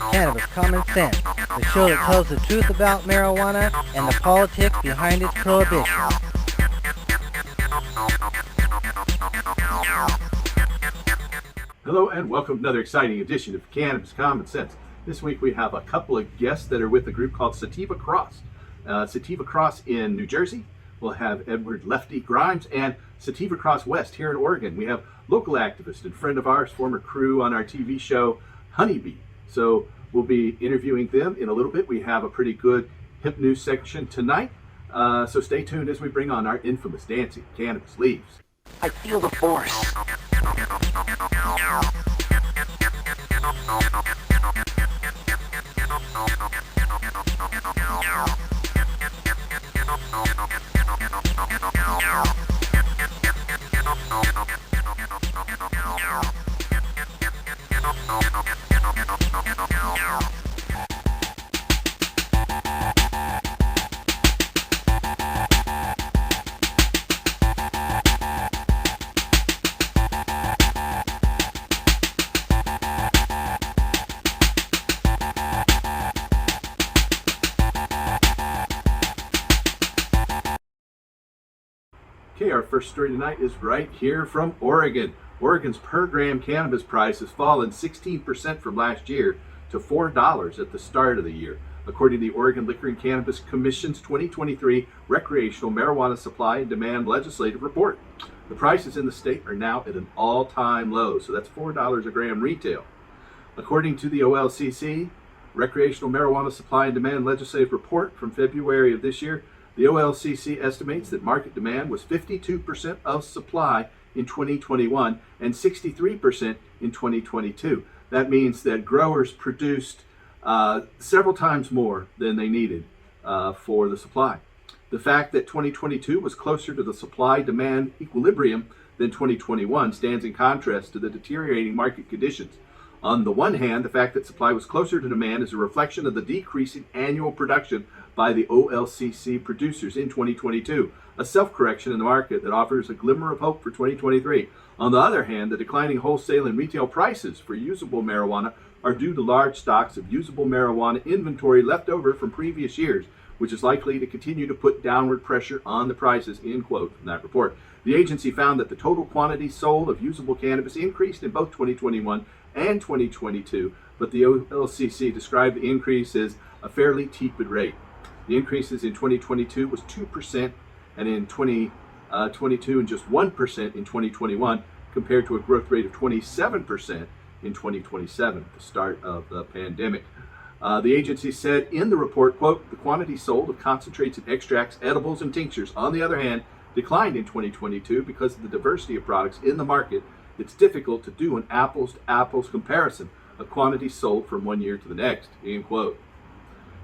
Cannabis Common Sense, the show that tells the truth about marijuana and the politics behind its prohibition. Hello and welcome to another exciting edition of Cannabis Common Sense. This week we have a couple of guests that are with a group called Sativa Cross. Sativa Cross in New Jersey. We'll have Edward Lefty Grimes and Sativa Cross West here in Oregon. We have local activist and friend of ours, former crew on our TV show, Honeyb. So we'll be interviewing them in a little bit. We have a pretty good hemp news section tonight. So stay tuned as we bring on our infamous dancing cannabis leaves. I feel the force. Okay, our first story tonight is right here from Oregon. Oregon's per gram cannabis price has fallen 16% from last year to $4 at the start of the year, according to the Oregon Liquor and Cannabis Commission's 2023 Recreational Marijuana Supply and Demand Legislative Report. The prices in the state are now at an all-time low, so that's $4 a gram retail. According to the OLCC Recreational Marijuana Supply and Demand Legislative Report from February of this year, the OLCC estimates that market demand was 52% of supply in 2021 and 63% in 2022. That means that growers produced several times more than they needed for the supply. The fact that 2022 was closer to the supply-demand equilibrium than 2021 stands in contrast to the deteriorating market conditions. On the one hand, the fact that supply was closer to demand is a reflection of the decrease in annual production by the OLCC producers in 2022, a self-correction in the market that offers a glimmer of hope for 2023. On the other hand, the declining wholesale and retail prices for usable marijuana are due to large stocks of usable marijuana inventory left over from previous years, which is likely to continue to put downward pressure on the prices, end quote, from that report. The agency found that the total quantity sold of usable cannabis increased in both 2021 and 2022, but the OLCC described the increase as a fairly tepid rate. The increases in 2022 was 2%, and in 2022 and just 1% in 2021, compared to a growth rate of 27% in 2027 at the start of the pandemic. The agency said in the report, quote, the quantity sold of concentrates and extracts, edibles, and tinctures, on the other hand, declined in 2022 because of the diversity of products in the market. It's difficult to do an apples-to-apples comparison of quantities sold from one year to the next, end quote.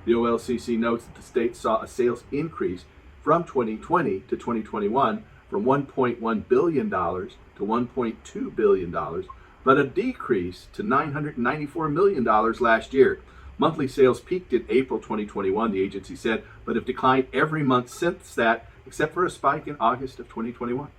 The OLCC notes that the state saw a sales increase from 2020 to 2021 from $1.1 billion to $1.2 billion, but a decrease to $994 million last year. Monthly sales peaked in April 2021, the agency said, but have declined every month since that, except for a spike in August of 2021.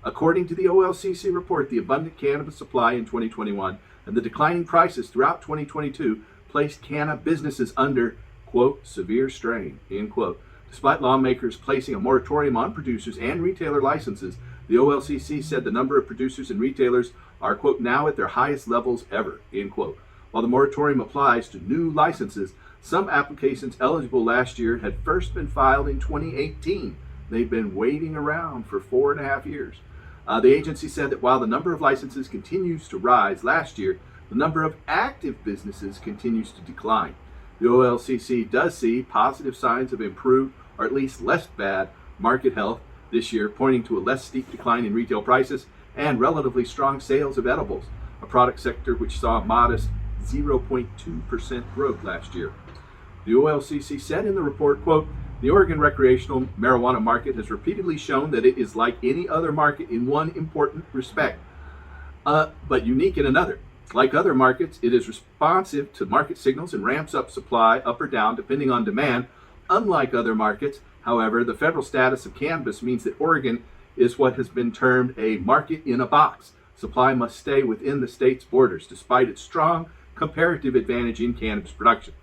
According to the OLCC report, the abundant cannabis supply in 2021 and the declining prices throughout 2022 placed cannabis businesses under, quote, severe strain, end quote. Despite lawmakers placing a moratorium on producers and retailer licenses, the OLCC said the number of producers and retailers are, quote, now at their highest levels ever, end quote. While the moratorium applies to new licenses, some applications eligible last year had first been filed in 2018. They've been waiting around for 4.5 years. The agency said that while the number of licenses continues to rise last year, the number of active businesses continues to decline. The OLCC does see positive signs of improved, or at least less bad, market health this year, pointing to a less steep decline in retail prices and relatively strong sales of edibles, a product sector which saw a modest 0.2% growth last year. The OLCC said in the report, quote, the Oregon recreational marijuana market has repeatedly shown that it is like any other market in one important respect, but unique in another. Like other markets, it is responsive to market signals and ramps up supply up or down depending on demand. Unlike other markets, however, the federal status of cannabis means that Oregon is what has been termed a market in a box. Supply must stay within the state's borders. Despite its strong comparative advantage in cannabis production.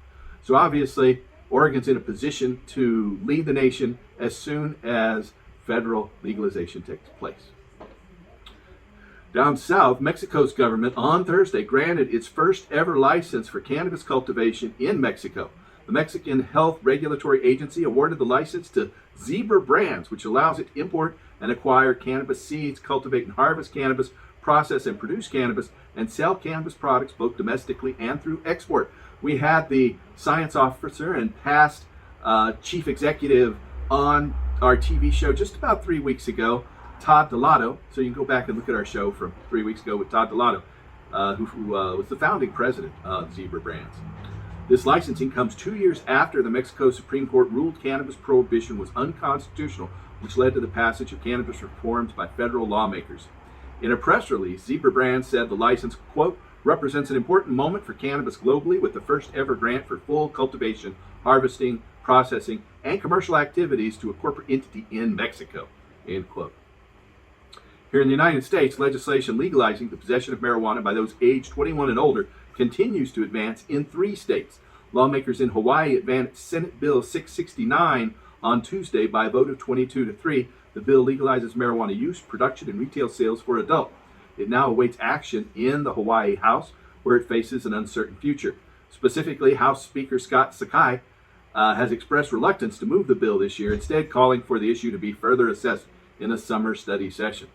So obviously, Oregon's in a position to lead the nation as soon as federal legalization takes place. Down south, Mexico's government on Thursday granted its first ever license for cannabis cultivation in Mexico. The Mexican Health Regulatory Agency awarded the license to Zebra Brands, which allows it to import and acquire cannabis seeds, cultivate and harvest cannabis, process and produce cannabis, and sell cannabis products both domestically and through export. We had the science officer and past chief executive on our TV show just about 3 weeks ago, Todd Delato. So you can go back and look at our show from 3 weeks ago with Todd Delato, who was the founding president of Zebra Brands. This licensing comes 2 years after the Mexico Supreme Court ruled cannabis prohibition was unconstitutional, which led to the passage of cannabis reforms by federal lawmakers. In a press release, Zebra Brands said the license, quote, represents an important moment for cannabis globally with the first ever grant for full cultivation, harvesting, processing, and commercial activities to a corporate entity in Mexico, end quote. Here in the United States, legislation legalizing the possession of marijuana by those aged 21 and older continues to advance in 3 states. Lawmakers in Hawaii advanced Senate Bill 669 on Tuesday by a vote of 22-3. The bill legalizes marijuana use, production, and retail sales for adults. It now awaits action in the Hawaii House, where it faces an uncertain future. Specifically, House Speaker Scott Sakai has expressed reluctance to move the bill this year, instead calling for the issue to be further assessed in a summer study session.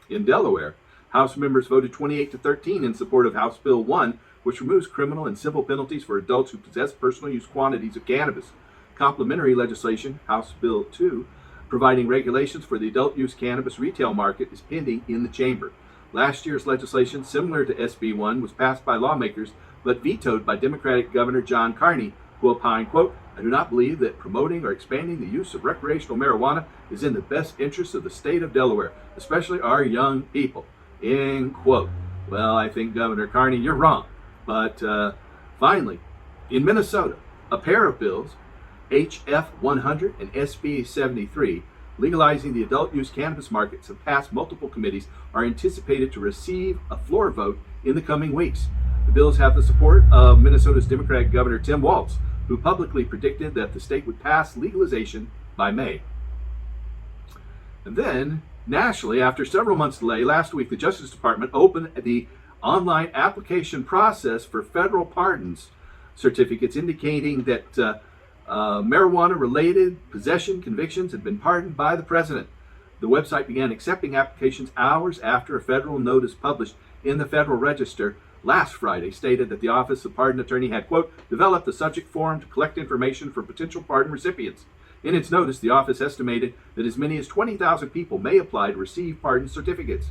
In Delaware, House members voted 28-13 in support of House Bill 1, which removes criminal and civil penalties for adults who possess personal use quantities of cannabis. Complementary legislation, House Bill 2, providing regulations for the adult use cannabis retail market, is pending in the chamber. Last year's legislation, similar to SB 1, was passed by lawmakers but vetoed by Democratic Governor John Carney, who opined, quote, I do not believe that promoting or expanding the use of recreational marijuana is in the best interest of the state of Delaware, especially our young people, end quote. Well, I think, Governor Carney, you're wrong. But finally, in Minnesota, a pair of bills, HF 100 and SB 73, legalizing the adult use cannabis markets, have passed multiple committees, are anticipated to receive a floor vote in the coming weeks. The bills have the support of Minnesota's Democratic Governor Tim Walz, who publicly predicted that the state would pass legalization by May. And then, nationally, after several months' delay, last week the Justice Department opened the online application process for federal pardons certificates, indicating that marijuana-related possession convictions had been pardoned by the president. The website began accepting applications hours after a federal notice published in the Federal Register last Friday stated that the Office of Pardon Attorney had, quote, developed the subject form to collect information for potential pardon recipients. In its notice, the office estimated that as many as 20,000 people may apply to receive pardon certificates.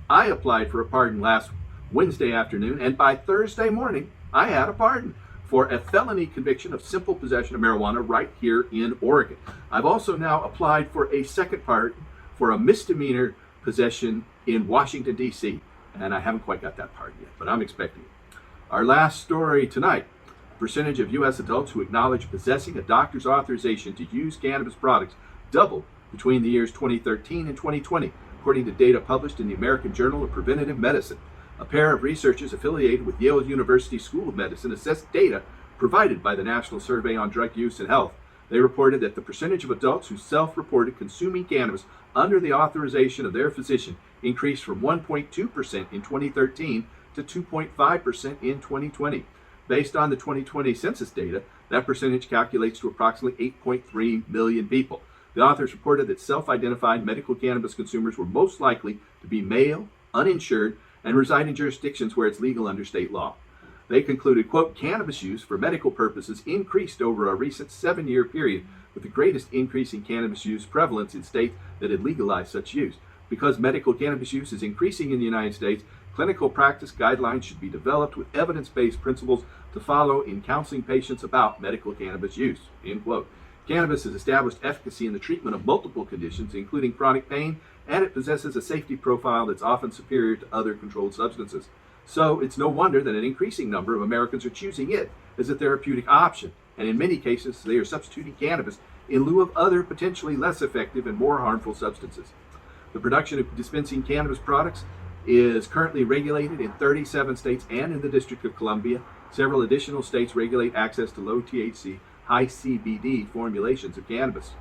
I applied for a pardon last Wednesday afternoon, and by Thursday morning, I had a pardon for a felony conviction of simple possession of marijuana right here in Oregon. I've also now applied for a second pardon for a misdemeanor possession in Washington, D.C., and I haven't quite got that pardon yet, but I'm expecting it. Our last story tonight, percentage of U.S. adults who acknowledge possessing a doctor's authorization to use cannabis products doubled between the years 2013 and 2020, according to data published in the American Journal of Preventive Medicine. A pair of researchers affiliated with Yale University School of Medicine assessed data provided by the National Survey on Drug Use and Health. They reported that the percentage of adults who self-reported consuming cannabis under the authorization of their physician increased from 1.2% in 2013 to 2.5% in 2020. Based on the 2020 census data, that percentage calculates to approximately 8.3 million people. The authors reported that self-identified medical cannabis consumers were most likely to be male, uninsured, and reside in jurisdictions where it's legal under state law. They concluded, quote, cannabis use for medical purposes increased over a recent 7-year period, with the greatest increase in cannabis use prevalence in states that had legalized such use. Because medical cannabis use is increasing in the United States, clinical practice guidelines should be developed with evidence-based principles to follow in counseling patients about medical cannabis use, end quote. Cannabis has established efficacy in the treatment of multiple conditions, including chronic pain, and it possesses a safety profile that's often superior to other controlled substances. So it's no wonder that an increasing number of Americans are choosing it as a therapeutic option, and in many cases they are substituting cannabis in lieu of other potentially less effective and more harmful substances. The production of dispensing cannabis products is currently regulated in 37 states and in the District of Columbia. Several additional states regulate access to low THC, high CBD formulations of cannabis.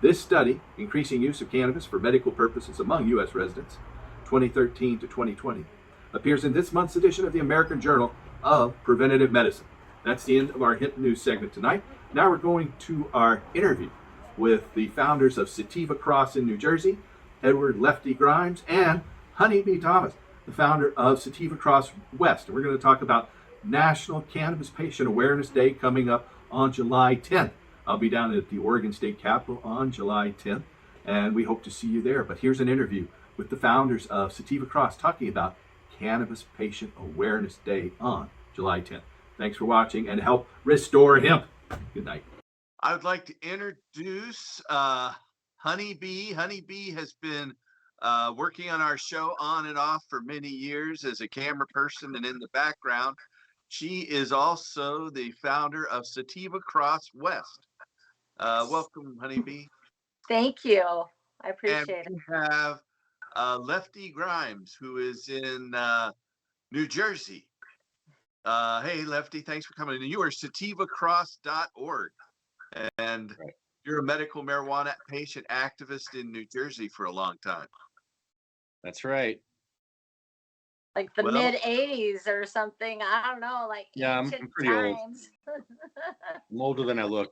This study, Increasing Use of Cannabis for Medical Purposes Among U.S. Residents, 2013 to 2020, appears in this month's edition of the American Journal of Preventive Medicine. That's the end of our Hemp News segment tonight. Now we're going to our interview with the founders of Sativa Cross in New Jersey, Edward Lefty Grimes, and Honeyb Thomas, the founder of Sativa Cross West. And we're going to talk about National Cannabis Patient Awareness Day coming up on July 10th. I'll be down at the Oregon State Capitol on July 10th, and we hope to see you there. But here's an interview with the founders of Sativa Cross talking about Cannabis Patient Awareness Day on July 10th. Thanks for watching, and help restore hemp. Good night. I would like to introduce Honeyb. Honeyb has been working on our show on and off for many years as a camera person and in the background. She is also the founder of Sativa Cross West. Welcome, Honeyb. Thank you. I appreciate it. We have Lefty Grimes, who is in New Jersey. Hey, Lefty, thanks for coming. And you are sativacross.org. And you're a medical marijuana patient activist in New Jersey for a long time. That's right. Like the mid-'80s or something. I don't know, like yeah, I'm pretty times. old. I'm older than I look.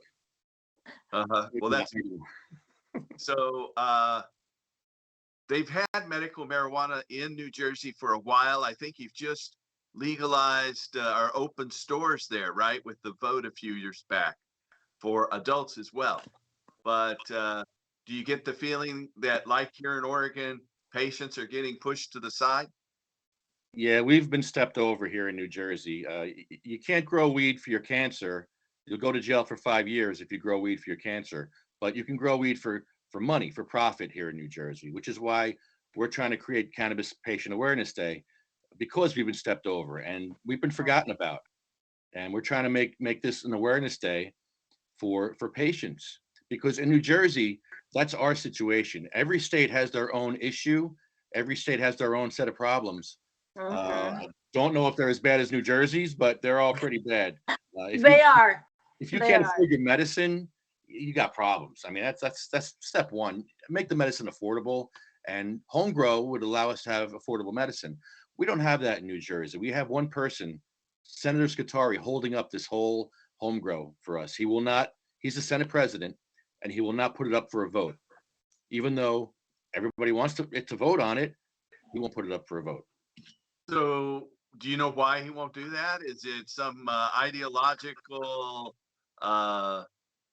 Well, that's so. They've had medical marijuana in New Jersey for a while. I think you've just legalized or opened stores there, right, with the vote a few years back for adults as well. But do you get the feeling that, like here in Oregon, patients are getting pushed to the side? Yeah, we've been stepped over here in New Jersey. You can't grow weed for your cancer. You'll go to jail for 5 years if you grow weed for your cancer. But you can grow weed for money, for profit here in New Jersey, which is why we're trying to create Cannabis Patient Awareness Day, because we've been stepped over and we've been forgotten about. And we're trying to make this an awareness day for patients, because in New Jersey, that's our situation. Every state has their own issue. Every state has their own set of problems. Don't know if they're as bad as New Jersey's, but they're all pretty bad. They are. If you can't afford your medicine, you got problems. I mean, that's step one. Make the medicine affordable, and home grow would allow us to have affordable medicine. We don't have that in New Jersey. We have one person, Senator Scutari, holding up this whole home grow for us. He will not. He's the Senate president, and he will not put it up for a vote, even though everybody wants it to vote on it. He won't put it up for a vote. So, do you know why he won't do that? Is it some ideological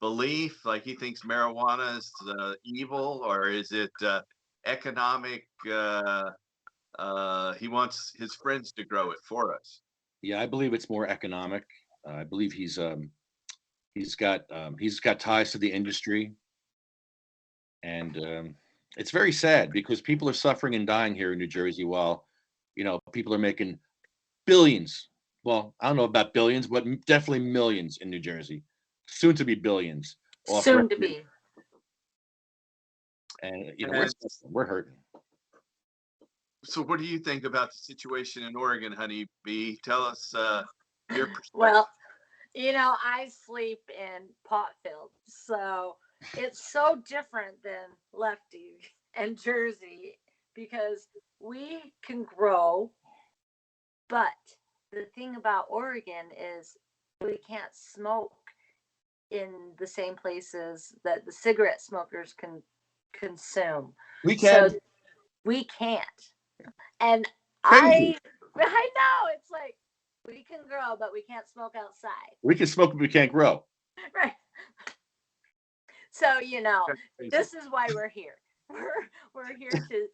belief, like he thinks marijuana is evil, or is it economic? He wants his friends to grow it for us. Yeah, I believe it's more economic. I believe he's got ties to the industry, and it's very sad because people are suffering and dying here in New Jersey while, people are making billions. Well, I don't know about billions, but definitely millions in New Jersey, soon to be billions. Soon to be. And we're hurting. So what do you think about the situation in Oregon, Honeyb? Tell us your perspective. Well, I sleep in pot fields, so it's so different than Lefty and Jersey, because we can grow, but the thing about Oregon is we can't smoke in the same places that the cigarette smokers can consume. We can. So we can't. And Crazy. I know, it's like we can grow, but we can't smoke outside. We can smoke, but we can't grow. Right. So, this is why we're here. We're here to.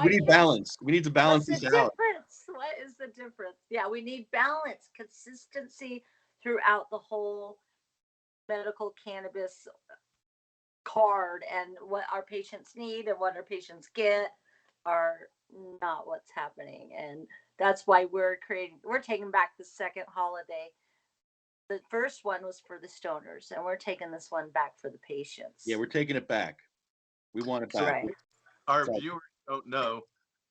We need balance. We need to balance this out. What is the difference? Yeah, we need balance, consistency throughout the whole medical cannabis card, and what our patients need and what our patients get are not what's happening. And that's why we're taking back the second holiday. The first one was for the stoners, and we're taking this one back for the patients. Yeah, we're taking it back. We want it back. Right. Our viewers don't know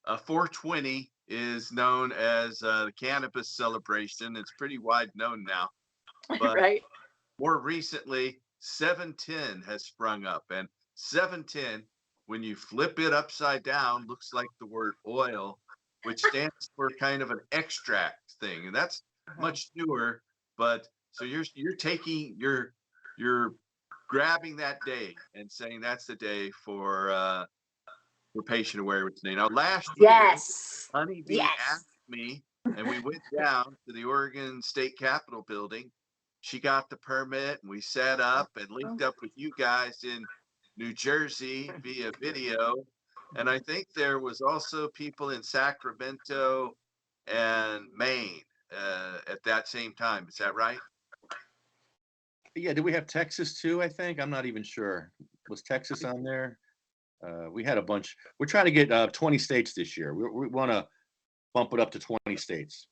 420 is known as the cannabis celebration. It's pretty wide known now, but Right. more recently, 710 has sprung up, and 710, when you flip it upside down, looks like the word oil, which stands for kind of an extract thing, and that's Mhm. much newer. But so you're taking you're grabbing that day and saying that's the day for patient awareness day. Now, last year, Yes. Honeybee Yes. asked me, and we went down to the Oregon State Capitol building. She got the permit, and we set up and linked up with you guys in New Jersey via video. And I think there was also people in Sacramento and Maine at that same time. Is that right? Yeah, did we have Texas too? I think I'm not even sure. Was Texas on there? We had a bunch. We're trying to get 20 states this year. We want to bump it up to 20 states.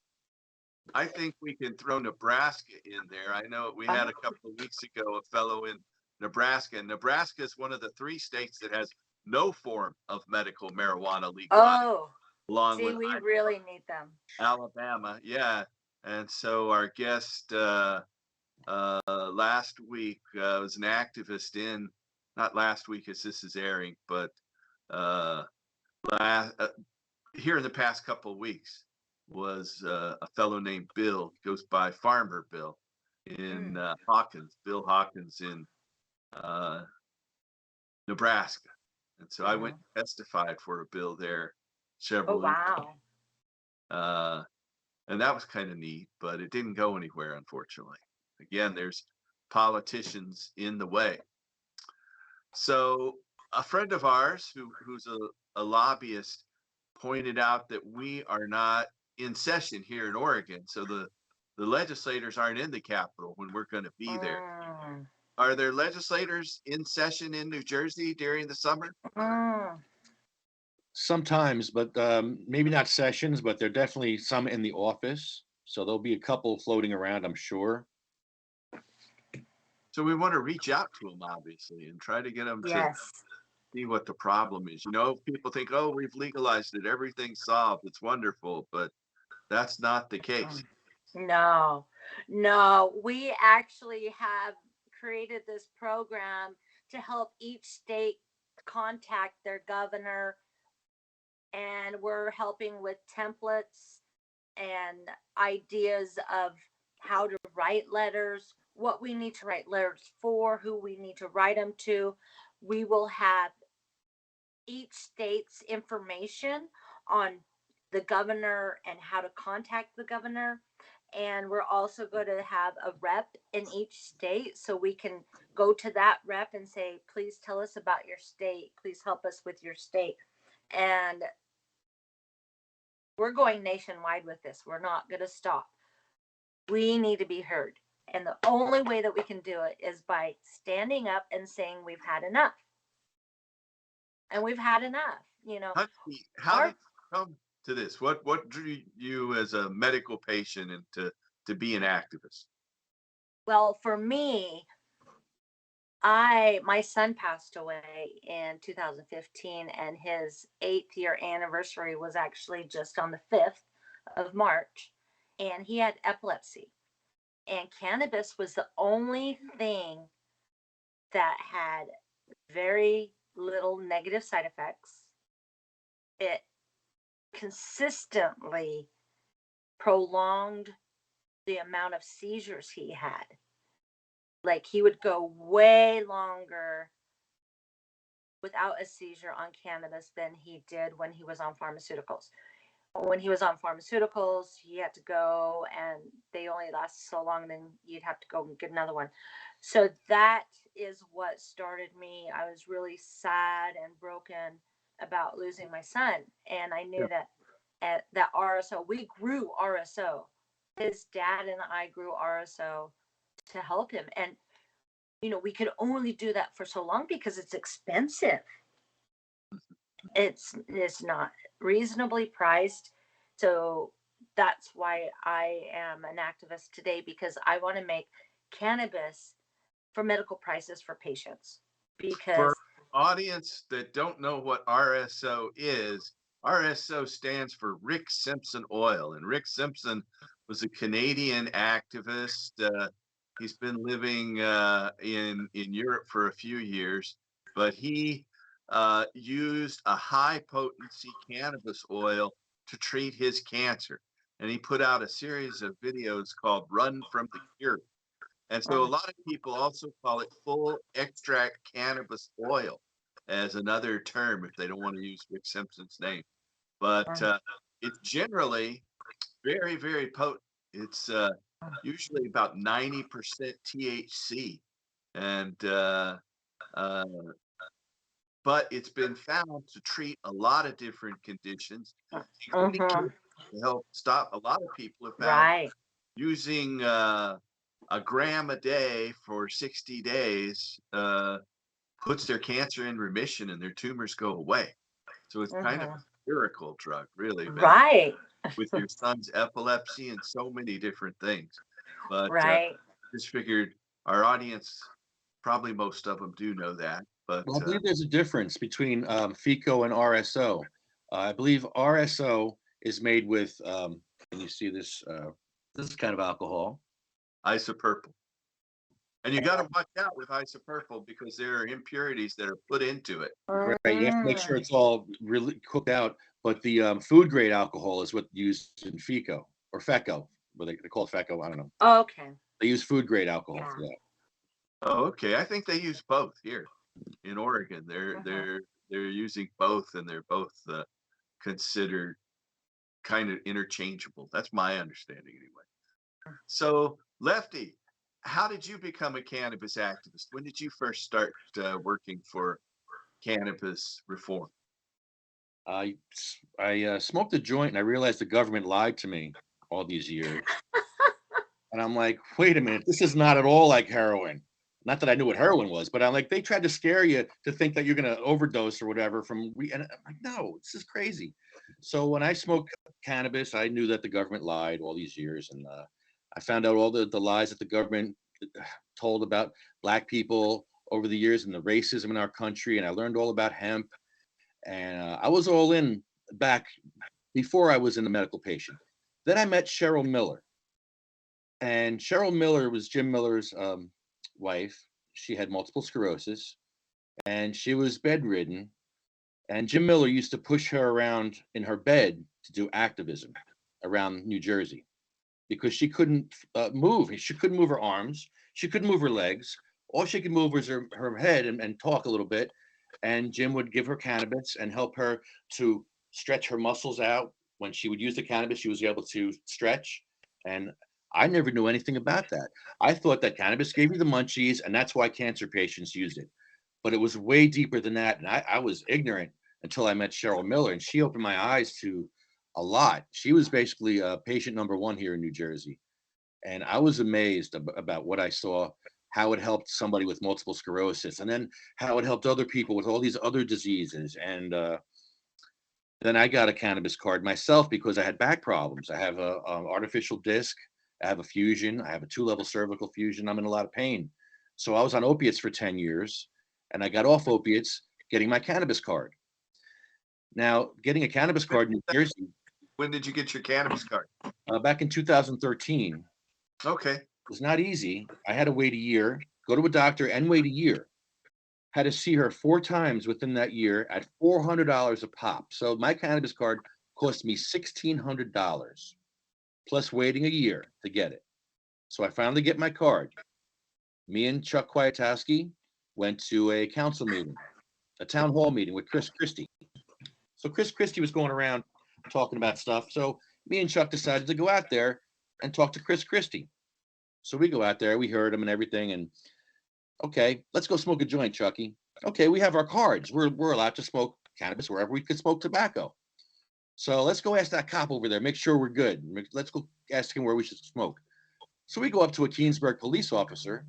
I think we can throw Nebraska in there. I know we had a couple of weeks ago a fellow in Nebraska, and Nebraska is one of the 3 states that has no form of medical marijuana legalized, Oh, along see, with we really need them. Alabama. Yeah. And so our guest last week was an activist in, not last week as this is airing, but uh, here in the past couple of weeks was a fellow named Bill. He goes by Farmer Bill in Hawkins, Bill Hawkins in uh, Nebraska. And so I went and testified for a bill there Oh, several years. wow. And that was kind of neat, but it didn't go anywhere, unfortunately. Again, there's politicians in the way. So a friend of ours who's a lobbyist pointed out that we are not in session here in Oregon. So the legislators aren't in the Capitol when we're going to be there. Mm. Are there legislators in session in New Jersey during the summer? Mm. Sometimes, but maybe not sessions, but there are definitely some in the office. So there'll be a couple floating around, I'm sure. So we want to reach out to them, obviously, and try to get them to Yes. see what the problem is. You know, people think, oh, we've legalized it, everything's solved, it's wonderful, but that's not the case. No, no, we actually have created this program to help each state contact their governor, and we're helping with templates and ideas of how to write letters, what we need to write letters for, who we need to write them to. We will have each state's information on the governor and how to contact the governor. And we're also going to have a rep in each state so we can go to that rep and say, please tell us about your state. Please help us with your state. And we're going nationwide with this. We're not going to stop. We need to be heard. And the only way that we can do it is by standing up and saying we've had enough. And we've had enough, you know. How did you come to this? What drew you as a medical patient and to be an activist? Well, for me, my son passed away in 2015, and his 8th year anniversary was actually just on the 5th of March, and he had epilepsy. And cannabis was the only thing that had very little negative side effects. It consistently prolonged the amount of seizures he had. Like, he would go way longer without a seizure on cannabis than he did when he was on pharmaceuticals. When he was on pharmaceuticals, he had to go, and they only last so long, then you'd have to go and get another one. So that is what started me. I was really sad and broken about losing my son, and I knew that at that RSO, we grew RSO. His dad and I grew RSO to help him, and you know, we could only do that for so long because it's expensive. It's not reasonably priced. So that's why I am an activist today, because I want to make cannabis for medical prices for patients. Because for audience that don't know what RSO is, RSO stands for Rick Simpson Oil, and Rick Simpson was a Canadian activist. He's been living in Europe for a few years, but he used a high potency cannabis oil to treat his cancer, and he put out a series of videos called "Run from the Cure." And so a lot of people also call it full extract cannabis oil as another term if they don't want to use Rick Simpson's name. But it's generally very, very potent. It's usually about 90% THC. And but it's been found to treat a lot of different conditions, including Mhm. to help stop. A lot of people have found Right. using a gram a day for 60 days puts their cancer in remission and their tumors go away. So it's kind of a Mhm. miracle drug, really, man, Right. with your son's epilepsy and so many different things. But Right. just figured our audience, probably most of them do know that. But Well, I believe there's a difference between FICO and RSO. I believe RSO is made with, can you see this? This kind of alcohol. isopurple. And you got to watch out with isopurple because there are impurities that are put into it. Right, you have to make sure Mhm. it's all really cooked out. But the food grade alcohol is what's used in FICO or FECO. What they call it FECO, I don't know. Okay. They use food grade alcohol Yeah. for that. Oh, okay. I think they use both here in Oregon. Mhm. They're using both, and they're both considered kind of interchangeable. That's my understanding anyway. So, Lefty, how did you become a cannabis activist? When did you first start working for cannabis reform? I smoked a joint and I realized the government lied to me all these years. And I'm like, wait a minute, this is not at all like heroin. Not that I knew what heroin was, but I'm like, they tried to scare you to think that you're going to overdose or whatever and I'm like, no, this is crazy. So when I smoked cannabis, I knew that the government lied all these years. And I found out all the lies that the government told about Black people over the years and the racism in our country. And I learned all about hemp. And I was all in back before I was in the medical patient. Then I met Cheryl Miller. And Cheryl Miller was Jim Miller's wife. She had multiple sclerosis and she was bedridden. And Jim Miller used to push her around in her bed to do activism around New Jersey because she couldn't move. She couldn't move her arms. She couldn't move her legs. All she could move was her head and talk a little bit. And Jim would give her cannabis and help her to stretch her muscles out. When she would use the cannabis, she was able to stretch. And I never knew anything about that. I thought that cannabis gave you the munchies, and that's why cancer patients used it. But it was way deeper than that. And I was ignorant until I met Cheryl Miller, and she opened my eyes to a lot. She was basically patient number one here in New Jersey. And I was amazed about what I saw, how it helped somebody with multiple sclerosis, and then how it helped other people with all these other diseases. And then I got a cannabis card myself because I had back problems. I have a artificial disc. I have a fusion. I have a 2-level cervical fusion. I'm in a lot of pain. So I was on opiates for 10 years and I got off opiates getting my cannabis card. Now, getting a cannabis card in New Jersey When did you get your cannabis card? back in 2013 Okay. was not easy. I had to wait a year, go to a doctor and wait a year. Had to see her 4 times within that year at $400 a pop. So my cannabis card cost me $1,600 plus waiting a year to get it. So I finally get my card. Me and Chuck Kwiatkowski went to a council meeting, a town hall meeting with Chris Christie. So Chris Christie was going around talking about stuff. So me and Chuck decided to go out there and talk to Chris Christie. So we go out there, we heard him and everything. And okay, let's go smoke a joint, Chucky. Okay, we have our cards. We're allowed to smoke cannabis wherever we could smoke tobacco. So let's go ask that cop over there, make sure we're good. Let's go ask him where we should smoke. So we go up to a Keensburg police officer,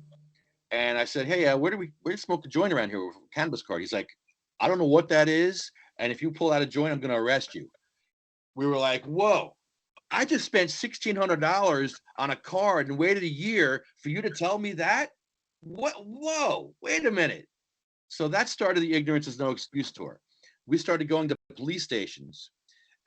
and I said, "Hey, where do we smoke a joint around here with a cannabis card?" He's like, "I don't know what that is, and if you pull out a joint, I'm going to arrest you." We were like, "Whoa! I just spent $1,600 on a card and waited a year for you to tell me that? What? Whoa! Wait a minute!" So that started the ignorance is no excuse tour. We started going to police stations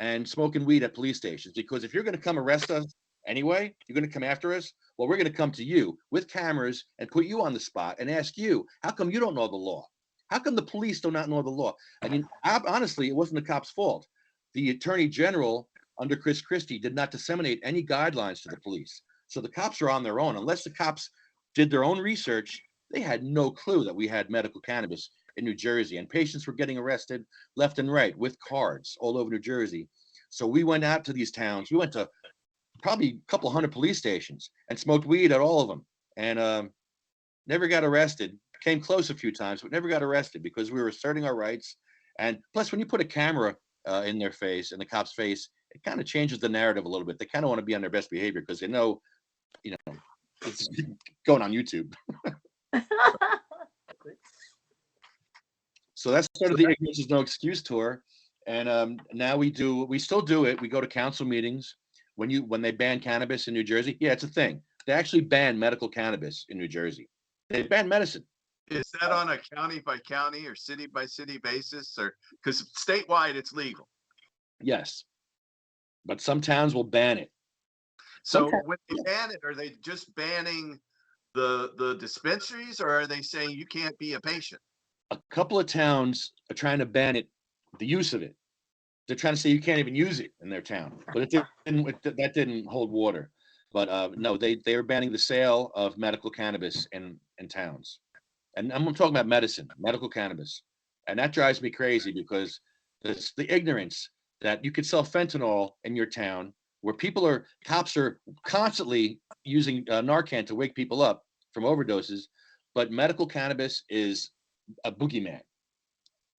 and smoking weed at police stations. Because if you're going to come arrest us anyway, you're going to come after us. Well, we're going to come to you with cameras and put you on the spot and ask you, how come you don't know the law? How come the police do not know the law? I mean, honestly, it wasn't the cops' fault. The attorney general under Chris Christie did not disseminate any guidelines to the police. So the cops are on their own. Unless the cops did their own research, they had no clue that we had medical cannabis in New Jersey, and patients were getting arrested left and right with cards all over New Jersey. So we went out to these towns. We went to probably a couple hundred police stations and smoked weed at all of them, and never got arrested. Came close a few times, but never got arrested because we were asserting our rights. And plus, when you put a camera in their face, in the cop's face, it kind of changes the narrative a little bit. They kind of want to be on their best behavior because they know, it's going on YouTube. So that started the Ignorance is No Excuse tour. And now we still do it. We go to council meetings when they ban cannabis in New Jersey. Yeah, it's a thing. They actually ban medical cannabis in New Jersey. They ban medicine. Is that on a county by county or city by city basis, or because statewide it's legal? Yes, but some towns will ban it. So when they ban it, are they just banning the dispensaries, or are they saying you can't be a patient? A couple of towns are trying to ban it, the use of it. They're trying to say you can't even use it in their town, but that didn't hold water. But no, they are banning the sale of medical cannabis in towns. And I'm talking about medicine, medical cannabis. And that drives me crazy because it's the ignorance that you could sell fentanyl in your town where cops are constantly using Narcan to wake people up from overdoses, but medical cannabis is a boogeyman.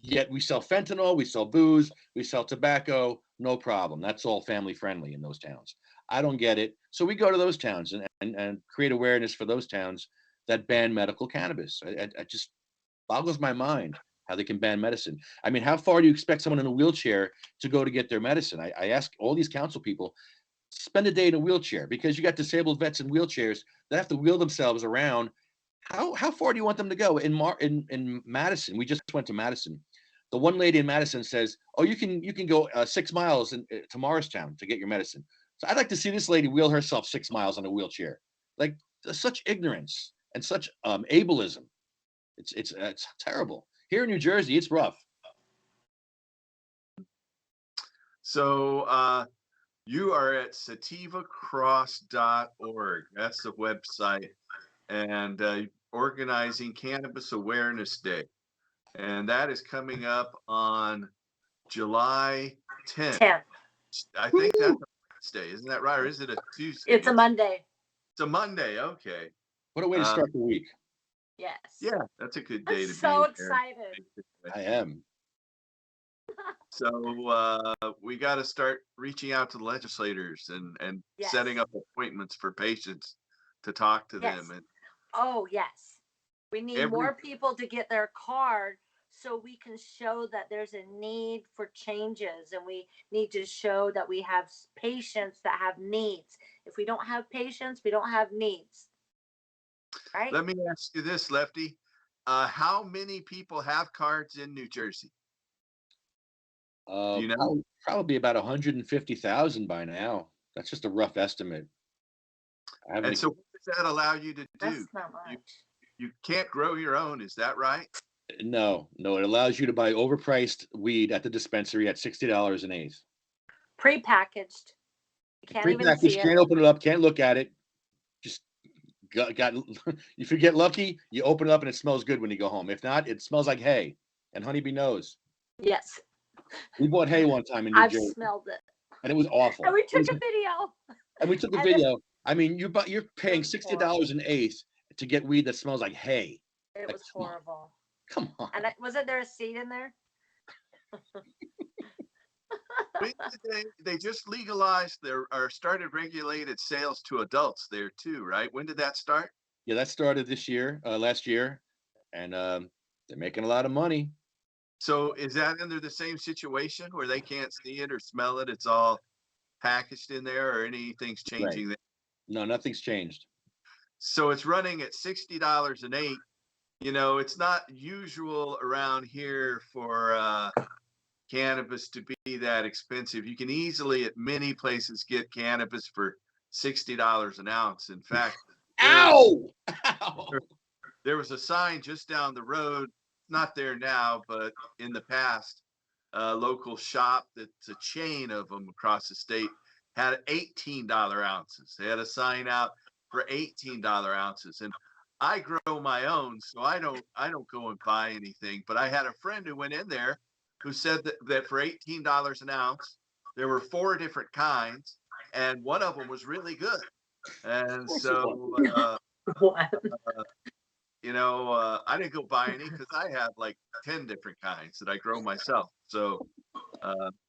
Yet we sell fentanyl, we sell booze, we sell tobacco, no problem. That's all family friendly in those towns. I don't get it. So we go to those towns and create awareness for those towns that ban medical cannabis. It just boggles my mind how they can ban medicine. I mean, how far do you expect someone in a wheelchair to go to get their medicine? I ask all these council people, spend a day in a wheelchair because you got disabled vets in wheelchairs that have to wheel themselves around. How far do you want them to go? In Madison, we just went to Madison. The one lady in Madison says, "Oh, you can go 6 miles to Morristown to get your medicine." So I'd like to see this lady wheel herself 6 miles on a wheelchair. Like such ignorance and such ableism. It's terrible. Here in New Jersey, it's rough. So you are at sativacross.org. That's the website, and organizing Cannabis Awareness Day. And that is coming up on July 10th. I think that's a Wednesday, isn't that right? Or is it a Tuesday? It's a Monday. It's a Monday, okay. What a way to start the week. Yes. Yeah, that's a good day I'm to so be excited. I am. So we got to start reaching out to the legislators and Yes. setting up appointments for patients to talk to Yes. them. And Oh, yes. We need more people to get their card so we can show that there's a need for changes, and we need to show that we have patients that have needs. If we don't have patients, we don't have needs. Right? let me ask you this, Lefty. How many people have cards in New Jersey? Do you know? Probably about 150,000 by now. That's just a rough estimate. And so what does that allow you to do? That's not much. You can't grow your own, is that right? No, it allows you to buy overpriced weed at the dispensary at $60 an eighth. Prepackaged. You can't even Prepackaged, see it. can't open it up, can't look at it. Just got if you get lucky, you open it up and it smells good when you go home. If not, it smells like hay, and Honeyb knows. Yes. We bought hay one time in New I've Jersey, smelled it. and it was awful. And we took a video. And we took a And video. I mean, you're paying was $60 an eighth to get weed that smells like hay. It was horrible. Come on. And wasn't there a seed in there? They just legalized or started regulated sales to adults there too, right? When did that start? Yeah, that started last year, and they're making a lot of money. So is that under the same situation where they can't see it or smell it? It's all packaged in there, or anything's changing there? No, nothing's changed. So it's running at $60 an eighth. It's not usual around here for cannabis to be that expensive. You can easily at many places get cannabis for $60 an ounce. In fact, Ow! Ow! there was a sign just down the road, not there now, but in the past, a local shop that's a chain of them across the state had $18 ounces. They had a sign out for $18 ounces. And I grow my own, so I don't go and buy anything. But I had a friend who went in there who said that for $18 an ounce, there were 4 different kinds, and one of them was really good. And so What? I didn't go buy any because I have like 10 different kinds that I grow myself. So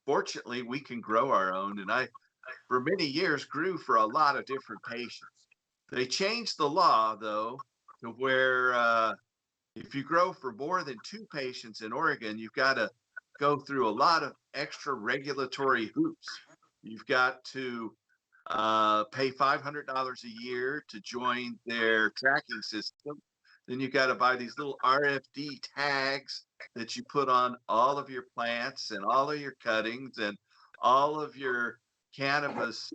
fortunately, we can grow our own. And I, for many years, grew for a lot of different patients. They changed the law, though, to where if you grow for more than 2 patients in Oregon, you've got to go through a lot of extra regulatory hoops. You've got to pay $500 a year to join their tracking system. Then you got to buy these little RFD tags that you put on all of your plants and all of your cuttings and all of your cannabis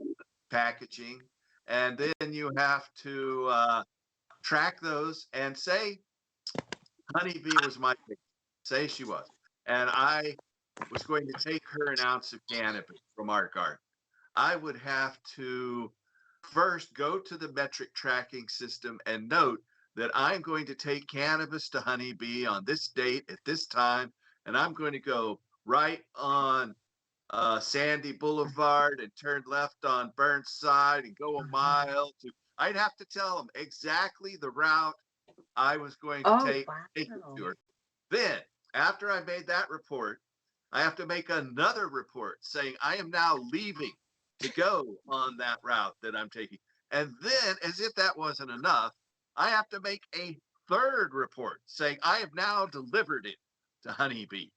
packaging. And then you have to track those and say Honeybee was my pick. Say she was. And I was going to take her an ounce of cannabis from our garden. I would have to first go to the metric tracking system and note that I'm going to take cannabis to Honeybee on this date at this time, and I'm going to go right on Sandy Boulevard and turn left on Burnside and go a mile to. I'd have to tell them exactly the route I was going to take it to her. Then, after I made that report, I have to make another report saying I am now leaving to go on that route that I'm taking. And then, as if that wasn't enough, I have to make a third report saying I have now delivered it to Honeybee.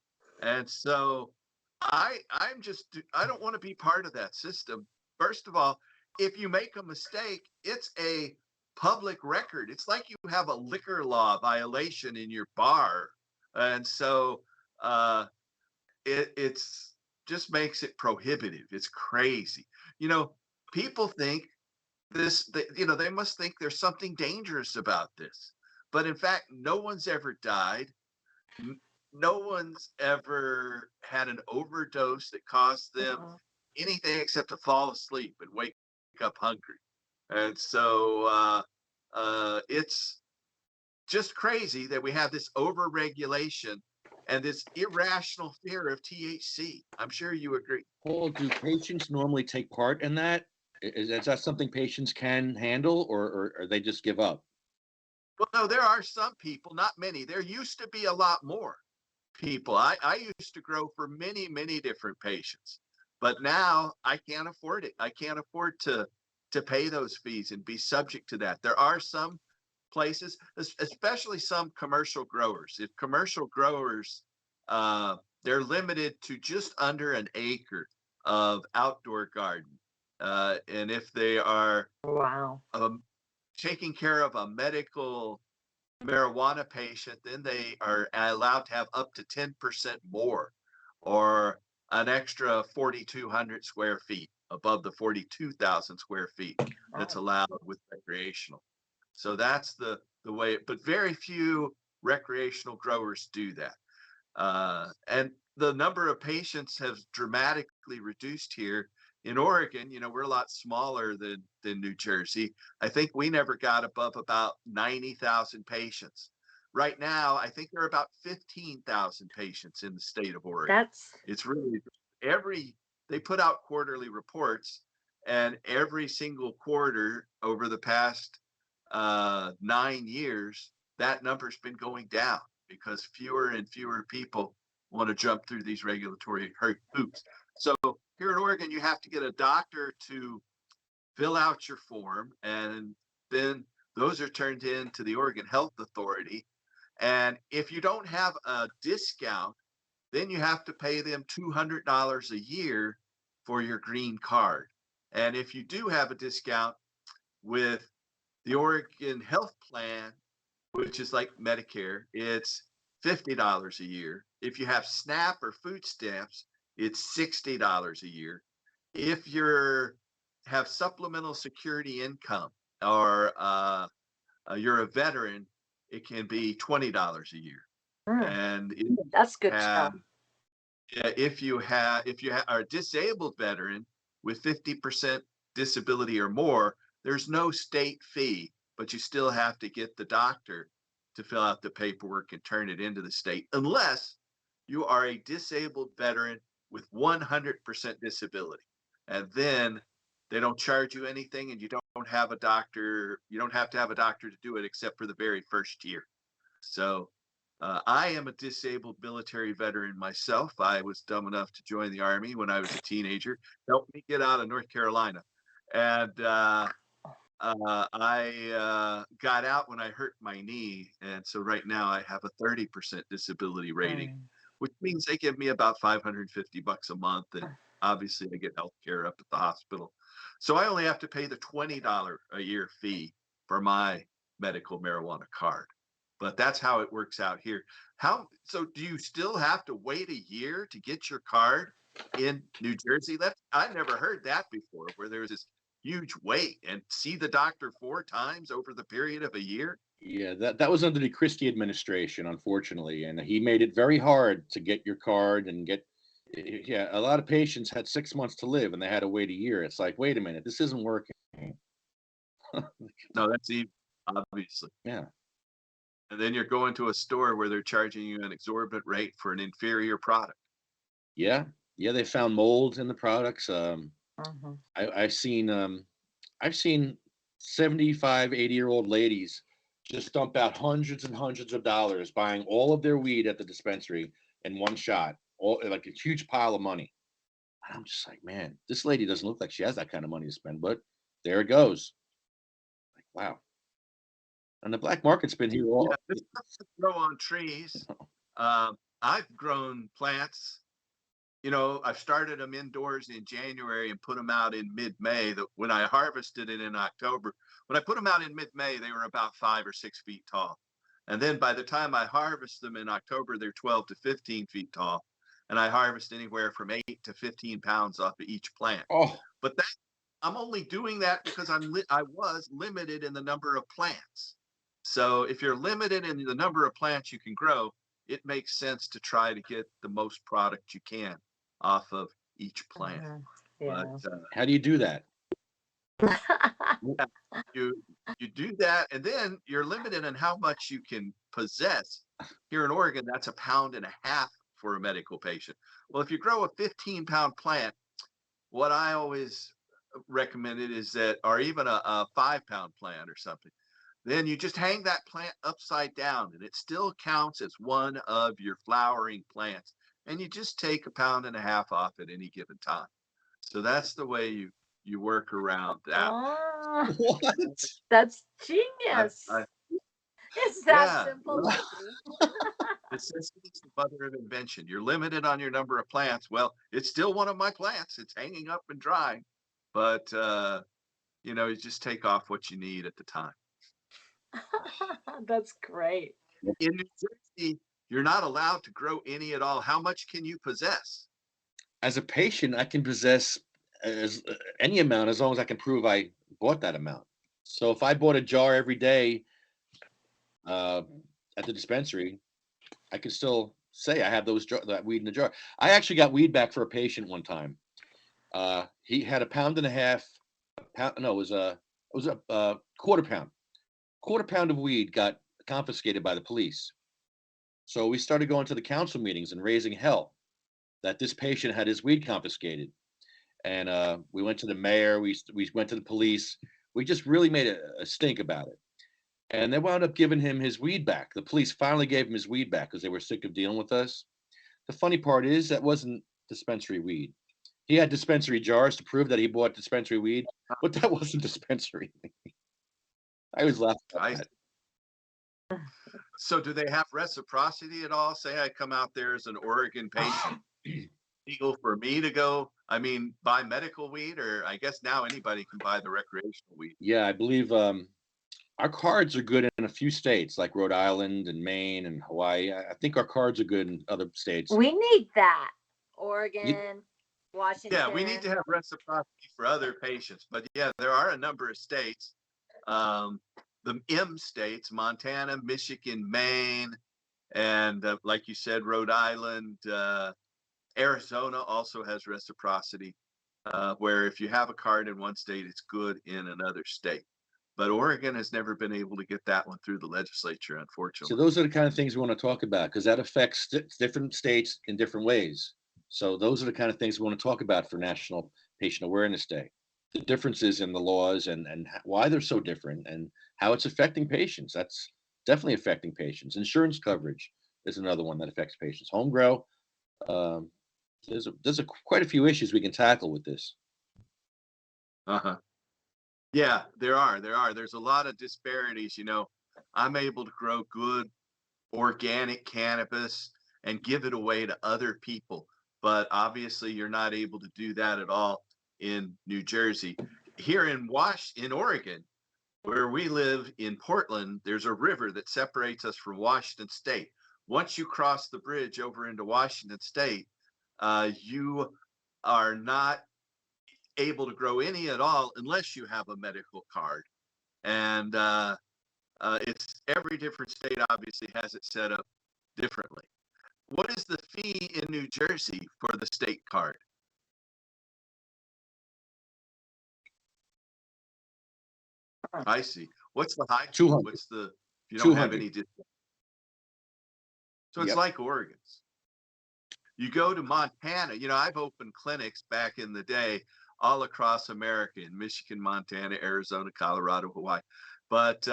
And so I don't want to be part of that system. First of all, if you make a mistake, it's a public record. It's like you have a liquor law violation in your bar. And so it's just makes it prohibitive. It's crazy. People think they must think there's something dangerous about this. But in fact, no one's ever died. No one's ever had an overdose that caused them anything except to fall asleep and wake up hungry. And so it's just crazy that we have this overregulation and this irrational fear of THC. I'm sure you agree. Paul, do patients normally take part in that? Is that something patients can handle, or they just give up? Well, no, there are some people, not many. There used to be a lot more people. I used to grow for many, many different patients, but now I can't afford it. I can't afford to pay those fees and be subject to that. There are some places, especially some commercial growers. If commercial growers, they're limited to just under an acre of outdoor garden. And if they are taking care of a medical marijuana patient, then they are allowed to have up to 10% more, or an extra 4,200 square feet above the 42,000 square feet that's allowed with recreational. So that's the way, but very few recreational growers do that. And the number of patients has dramatically reduced here. In Oregon, we're a lot smaller than New Jersey. I think we never got above about 90,000 patients. Right now, I think there are about 15,000 patients in the state of Oregon. It's really they put out quarterly reports, and every single quarter over the past 9 years, that number's been going down because fewer and fewer people want to jump through these regulatory hoops. So here in Oregon, you have to get a doctor to fill out your form, and then those are turned in to the Oregon Health Authority. And if you don't have a discount, then you have to pay them $200 a year for your green card. And if you do have a discount with the Oregon Health Plan, which is like Medicare, it's $50 a year. If you have SNAP or food stamps, it's $60 a year. If you're have supplemental security income or you're a veteran, it can be $20 a year. And if That's good to have, know. yeah, if you are a disabled veteran with 50% disability or more, there's no state fee, but you still have to get the doctor to fill out the paperwork and turn it into the state, unless you are a disabled veteran with 100% disability. And then they don't charge you anything, and you don't have a doctor. You don't have to have a doctor to do it except for the very first year. So I am a disabled military veteran myself. I was dumb enough to join the Army when I was a teenager. Helped me get out of North Carolina. And I got out when I hurt my knee. And so right now I have a 30% disability rating, which means they give me about $550 a month. And obviously I get health care up at the hospital. So I only have to pay the $20 a year fee for my medical marijuana card. But that's how it works out here. So do you still have to wait a year to get your card in New Jersey? I never heard that before, where there was this huge wait and see the doctor 4 times over the period of a year. Yeah, that was under the Christie administration, unfortunately, and he made it very hard to get your card and get. Yeah, a lot of patients had 6 months to live, and they had to wait a year. It's like, wait a minute, this isn't working. No, that's even obviously. Yeah. And then you're going to a store where they're charging you an exorbitant rate for an inferior product. Yeah, they found molds in the products. I've seen 75, 80-year-old ladies just dump out hundreds and hundreds of dollars buying all of their weed at the dispensary in one shot, all like a huge pile of money. I'm just like, man, this lady doesn't look like she has that kind of money to spend, but there it goes. Like, wow. And the black market's been here all. Yeah, this stuff to grow on trees. I've grown plants. I've started them indoors in January and put them out in mid-May. When I harvested it in October, when I put them out in mid-May, they were about 5 or 6 feet tall. And then by the time I harvest them in October, they're 12 to 15 feet tall. And I harvest anywhere from 8 to 15 pounds off of each plant. Oh, But I'm only doing that because I was limited in the number of plants. So if you're limited in the number of plants you can grow, it makes sense to try to get the most product you can off of each plant. Yeah. But how do you do that? you do that, and then you're limited in how much you can possess. Here in Oregon, that's 1.5 pounds for a medical patient. Well, if you grow a 15-pound plant, what I always recommended is that, or even a 5-pound plant or something, then you just hang that plant upside down and it still counts as one of your flowering plants. And you just take 1.5 pounds off at any given time. So that's the way you work around that. Oh, What? that's genius. It's that simple, Lefty. Necessity is the mother of invention. You're limited on your number of plants. Well, it's still one of my plants. It's hanging up and drying. But, you just take off what you need at the time. That's great. In New Jersey, you're not allowed to grow any at all. How much can you possess? As a patient, I can possess any amount as long as I can prove I bought that amount. So if I bought a jar every day at the dispensary, I can still say I have that weed in the jar. I actually got weed back for a patient one time. He had 1.5 pounds. No, it was a quarter pound. Quarter pound of weed got confiscated by the police. So we started going to the council meetings and raising hell that this patient had his weed confiscated. And we went to the mayor, we went to the police. We just really made a stink about it. And they wound up giving him his weed back. The police finally gave him his weed back because they were sick of dealing with us. The funny part is that wasn't dispensary weed. He had dispensary jars to prove that he bought dispensary weed, but that wasn't dispensary. I was laughing at that. So do they have reciprocity at all? Say I come out there as an Oregon patient, legal for me to go, buy medical weed, or I guess now anybody can buy the recreational weed. Yeah, I believe Our cards are good in a few states like Rhode Island and Maine and Hawaii. I think our cards are good in other states. We need that. Oregon, Washington. Yeah, we need to have reciprocity for other patients. But yeah, there are a number of states, the M states, Montana, Michigan, Maine, and like you said, Rhode Island, Arizona also has reciprocity, where if you have a card in one state, it's good in another state. But Oregon has never been able to get that one through the legislature, So unfortunately. those are the kind of things we want to talk about because that affects different states in different ways. So those are the kind of things we want to talk about for National Patient Awareness Day. The differences in the laws and why they're so different and how it's affecting patients. That's definitely affecting patients. Insurance coverage is another one that affects patients. Home grow. There's quite a few issues we can tackle with this. Uh-huh. Yeah, there are. There's a lot of disparities. I'm able to grow good organic cannabis and give it away to other people. But obviously you're not able to do that at all in New Jersey. Here in Oregon, where we live in Portland, there's a river that separates us from Washington State. Once you cross the bridge over into Washington State, you are not able to grow any at all unless you have a medical card. And it's every different state obviously has it set up differently. What is the fee in New Jersey for the state card? I see. What's the high? 200. What's the, if you don't have 200. any discount? So it's Yep. like Oregon's. You go to Montana, I've opened clinics back in the day all across America, in Michigan, Montana, Arizona, Colorado, Hawaii. But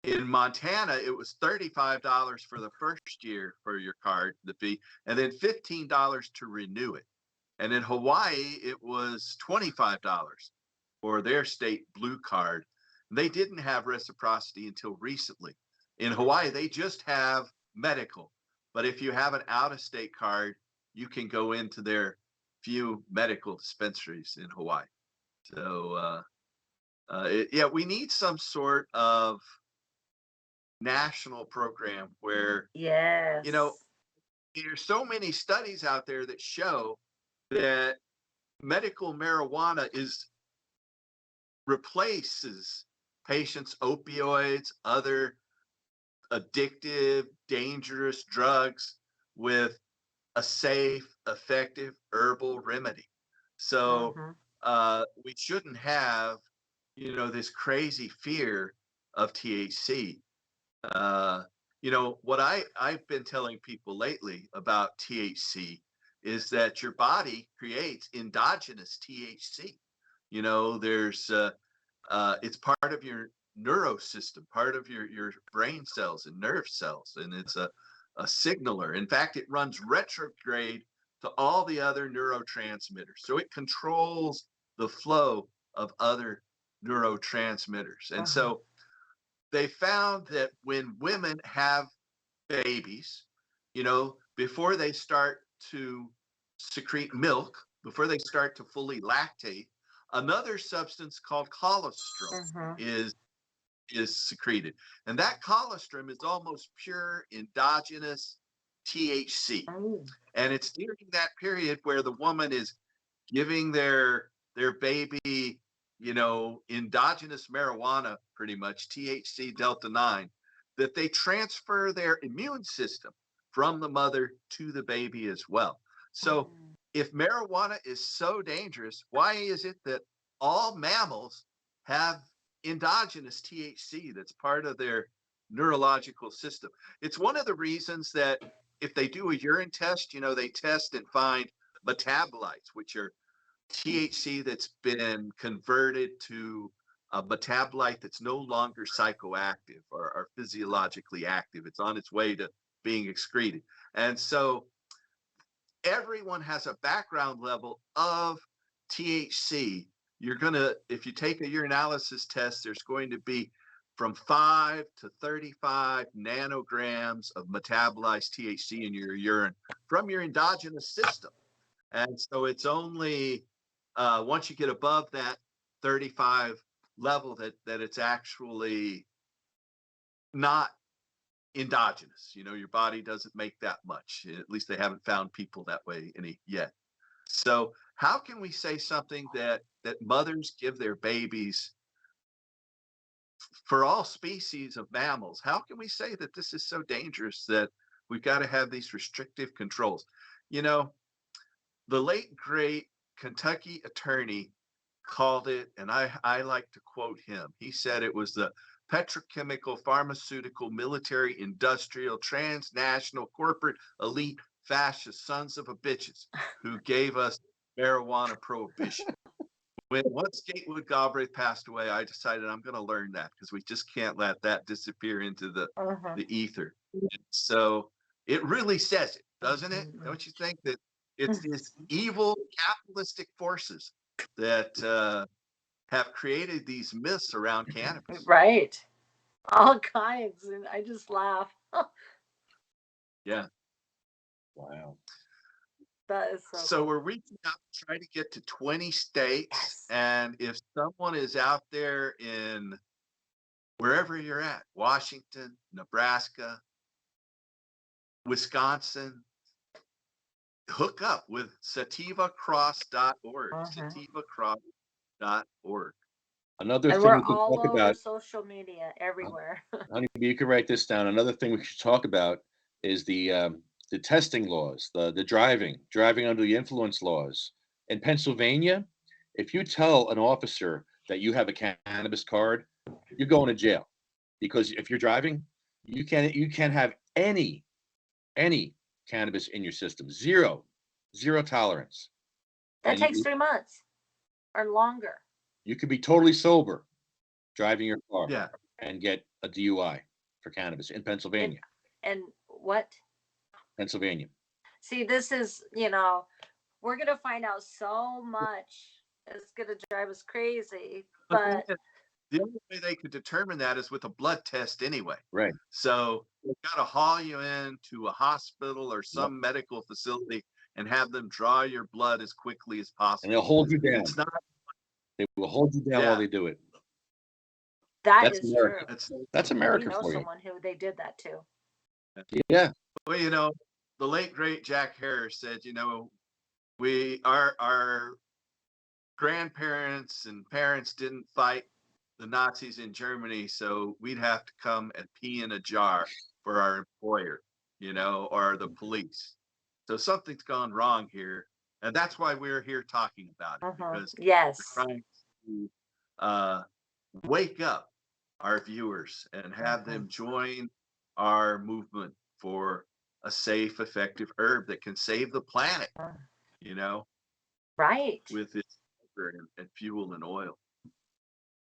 in Montana, it was $35 for the first year for your card, the fee, and then $15 to renew it. And in Hawaii, it was $25 for their state blue card. They didn't have reciprocity until recently. In Hawaii, they just have medical. But if you have an out-of-state card, you can go into their few medical dispensaries in Hawaii. So, we need some sort of national program where, Yes. there's so many studies out there that show that medical marijuana replaces patients' opioids, other addictive, dangerous drugs with a safe, effective herbal remedy. So we shouldn't have, this crazy fear of THC. What I've been telling people lately about THC is that your body creates endogenous THC. There's it's part of your neurosystem, part of your brain cells and nerve cells, and it's a signaler. In fact, it runs retrograde to all the other neurotransmitters. So it controls the flow of other neurotransmitters. And so they found that when women have babies, before they start to secrete milk, before they start to fully lactate, another substance called colostrum is secreted. And that colostrum is almost pure endogenous THC. And it's during that period where the woman is giving their baby, endogenous marijuana, pretty much THC delta 9, that they transfer their immune system from the mother to the baby as well. So if marijuana is so dangerous, why is it that all mammals have endogenous THC that's part of their neurological system? It's one of the reasons that if they do a urine test, they test and find metabolites, which are THC that's been converted to a metabolite that's no longer psychoactive or physiologically active. It's on its way to being excreted. And so everyone has a background level of THC. If you take a urinalysis test, there's going to be from 5 to 35 nanograms of metabolized THC in your urine from your endogenous system. And so it's only once you get above that 35 level that it's actually not endogenous. You know, your body doesn't make that much. At least they haven't found people that way any yet. So how can we say something that mothers give their babies for all species of mammals? How can we say that this is so dangerous that we've got to have these restrictive controls? You know, the late great Kentucky attorney called it, and I like to quote him. He said it was the petrochemical, pharmaceutical, military, industrial, transnational, corporate, elite, fascist sons of a bitches who gave us marijuana prohibition. When once Gatewood Galbraith passed away, I decided I'm going to learn that because we just can't let that disappear into the ether. And so it really says it, doesn't it? Don't you think that it's these evil capitalistic forces that have created these myths around cannabis? Right. All kinds. And I just laugh. Yeah. Wow. That is So we're reaching out to try to get to 20 states. Yes. And if someone is out there in wherever you're at, Washington, Nebraska, Wisconsin, hook up with sativacross.org, sativacross.org. Another And thing we're we can all talk over about, social media everywhere. honey, you can write this down. Another thing we should talk about is the testing laws, the driving under the influence laws. In Pennsylvania, if you tell an officer that you have a cannabis card, you're going to jail, because if you're driving, you can't have any cannabis in your system. Zero tolerance. That And takes 3 months or longer. you could be totally sober driving your car Yeah. and get a DUI for cannabis in Pennsylvania. And what? Pennsylvania. See, this is, we're going to find out so much. It's going to drive us crazy. But the only way they could determine that is with a blood test anyway. Right. So they've got to haul you into a hospital or some medical facility and have them draw your blood as quickly as possible. And they'll hold you down. It's not. They will hold you down while they do it. That's America. true. That's America we know for you. someone who they did that to. Yeah. Well, the late great Jack Harris said, our grandparents and parents didn't fight the Nazis in Germany, so we'd have to come and pee in a jar for our employer, or the police. So something's gone wrong here, and that's why we're here talking about it, because yes, we're trying to wake up our viewers and have them join our movement for a safe, effective herb that can save the planet, right, with its sugar and fuel and oil.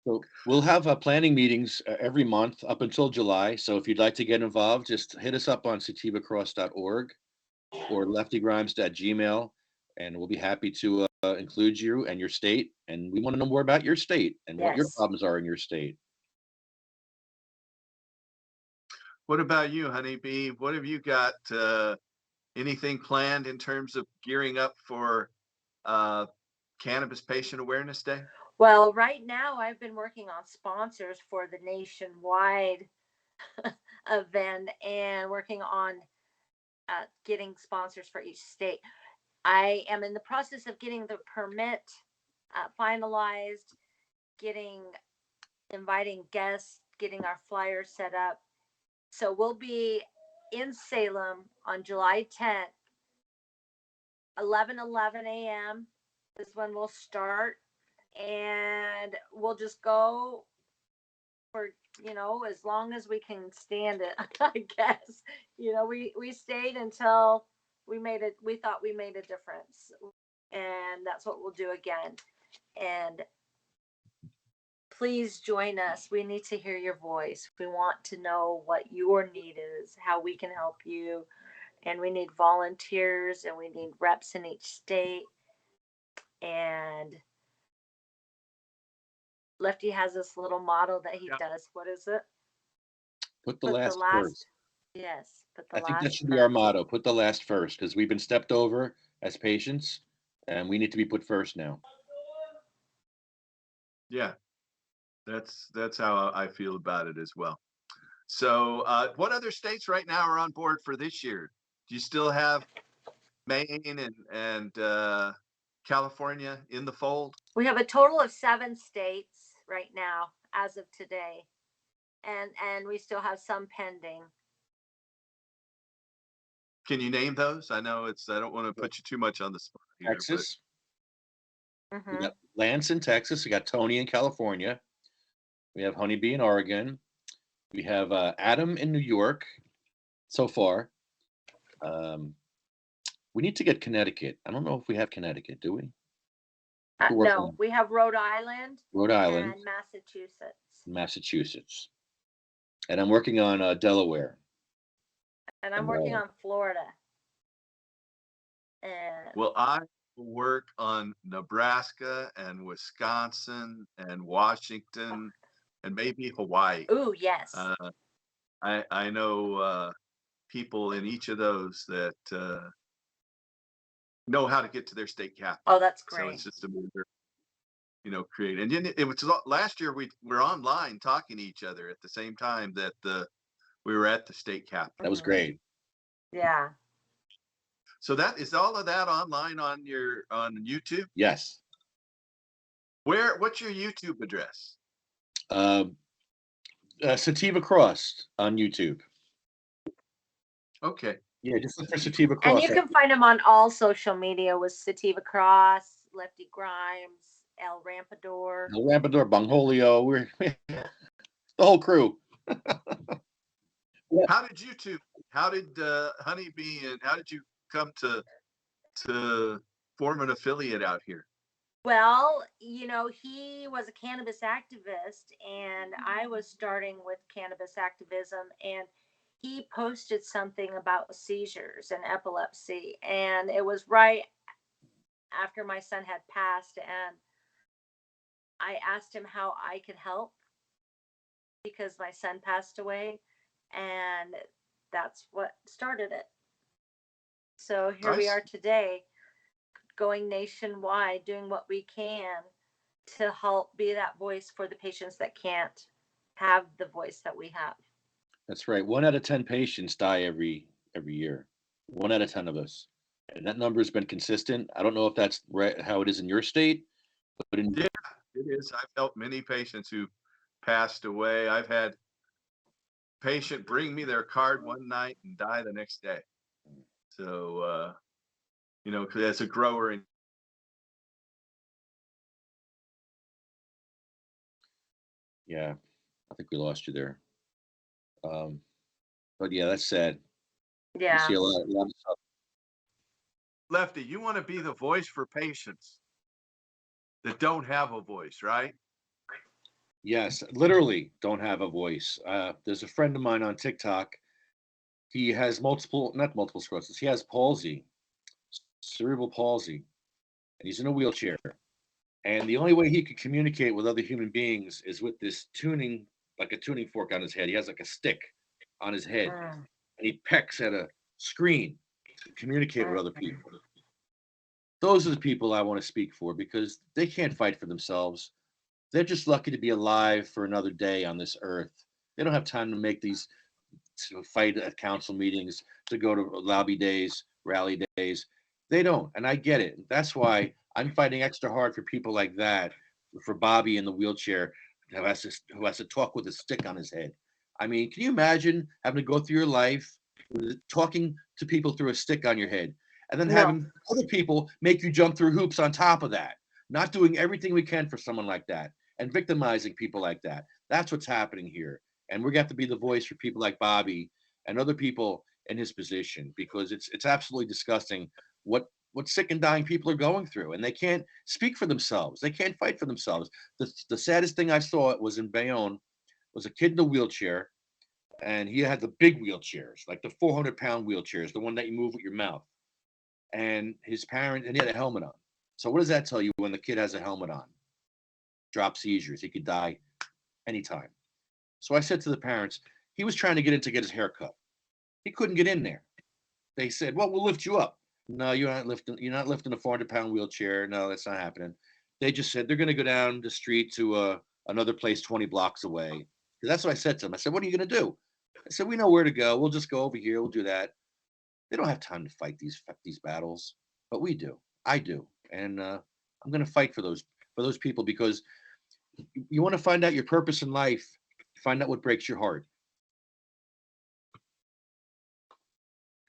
So we'll have planning meetings every month up until July. So if you'd like to get involved, just hit us up on sativacross.org or leftygrimes.gmail, and we'll be happy to include you and your state. And we want to know more about your state and what your problems are in your state. What about you, Honeybee? What have you got? Anything planned in terms of gearing up for Cannabis Patient Awareness Day? Well, right now I've been working on sponsors for the nationwide event and working on getting sponsors for each state. I am in the process of getting the permit finalized, inviting guests, getting our flyers set up. So we'll be in Salem on July 10th, 11 a.m. is when we'll start. And we'll just go for, as long as we can stand it, I guess. We stayed until we thought we made a difference. And that's what we'll do again. And please join us. We need to hear your voice. We want to know what your need is, how we can help you. And we need volunteers and we need reps in each state. And Lefty has this little motto that he does. What is it? Put the last first. Yes. I think that should be our motto. Put the last first, because we've been stepped over as patients and we need to be put first now. Yeah. That's how I feel about it as well. So, what other states right now are on board for this year? Do you still have Maine and California in the fold? We have a total of 7 states right now as of today. And we still have some pending. Can you name those? I know I don't want to put you too much on the spot here, but Texas. We Hmm. got Lance in Texas. We got Tony in California. We have Honeyb in Oregon. We have Adam in New York so far. We need to get Connecticut. I don't know if we have Connecticut, do we? We're working No, on we have Rhode Island Rhode Island, and Massachusetts. Massachusetts. And I'm working on Delaware. And I'm working on Florida. And well, I work on Nebraska and Wisconsin and Washington and maybe Hawaii. ooh, yes. I know people in each of those that know how to get to their state capital. Oh, that's So great. it's just a matter, create. And then it was last year we were online talking to each other at the same time that we were at the state capital. That was great. Yeah. So that is all of that online on YouTube. Yes. What's your YouTube address? Sativa Cross on YouTube. Okay. Yeah, just look for Sativa Cross. And you can find them on all social media with Sativa Cross, Lefty Grimes, El Rampador. El Rampador, Bongholio, we're the whole crew. How did Honeybee and how did you come to form an affiliate out here? Well, he was a cannabis activist, and I was starting with cannabis activism, and he posted something about seizures and epilepsy, and it was right after my son had passed, and I asked him how I could help because my son passed away, and that's what started it. So here we are today, going nationwide, doing what we can to help be that voice for the patients that can't have the voice that we have. That's right. 1 out of 10 patients die every year. 1 out of 10 of us, and that number has been consistent. I don't know if that's right, how it is in your state, but yeah, it is. I've helped many patients who passed away. I've had a patient bring me their card one night and die the next day. So, as a grower. Yeah, I think we lost you there. But yeah, that's sad. Yeah. You see a lot of stuff. Lefty, you want to be the voice for patients that don't have a voice, right? Yes, literally don't have a voice. There's a friend of mine on TikTok. He has not multiple sclerosis. He has palsy, cerebral palsy, and he's in a wheelchair. And the only way he could communicate with other human beings is with this tuning, like a tuning fork on his head. He has like a stick on his head, and he pecks at a screen to communicate with other people. Those are the people I want to speak for because they can't fight for themselves. They're just lucky to be alive for another day on this earth. They don't have time to fight at council meetings, to go to lobby days, rally days. They don't, and I get it. That's why I'm fighting extra hard for people like that, for Bobby in the wheelchair who has to talk with a stick on his head. I mean, can you imagine having to go through your life talking to people through a stick on your head, and then having other people make you jump through hoops on top of that, not doing everything we can for someone like that, and victimizing people like that? That's what's happening here. And we're going to have to be the voice for people like Bobby and other people in his position, because it's absolutely disgusting what sick and dying people are going through, and they can't speak for themselves. They can't fight for themselves. The saddest thing I saw was in Bayonne, was a kid in a wheelchair, and he had the big wheelchairs, like the 400-pound wheelchairs, the one that you move with your mouth. And his parent, and he had a helmet on. So what does that tell you when the kid has a helmet on? Drop seizures. He could die anytime. So I said to the parents, he was trying to get in to get his hair cut. He couldn't get in there. They said, well, we'll lift you up. No, you're not lifting a 400-pound wheelchair. No, that's not happening. They just said they're going to go down the street to another place 20 blocks away. 'Cause that's what I said to them. I said, what are you going to do? I said, we know where to go. We'll just go over here. We'll do that. They don't have time to fight these battles, but we do. I do. And I'm going to fight for those people, because you want to find out your purpose in life, find out what breaks your heart.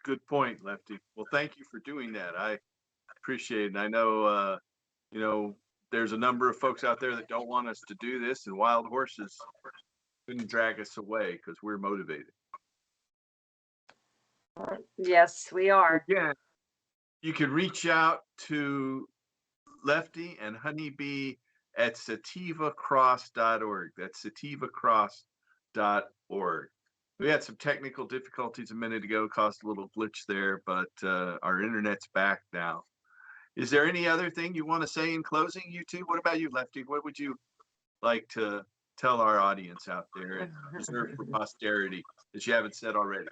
Good point, Lefty. Well, thank you for doing that. I appreciate it. And I know, you know, there's a number of folks out there that don't want us to do this, and wild horses couldn't drag us away because we're motivated. Yes, we are. Yeah. You can reach out to Lefty and Honeybee at sativacross.org. That's sativacross.org. We had some technical difficulties a minute ago, caused a little glitch there, but our internet's back now. Is there any other thing you want to say in closing, you two? What about you, Lefty? What would you like to tell our audience out there and preserve for posterity that you haven't said already?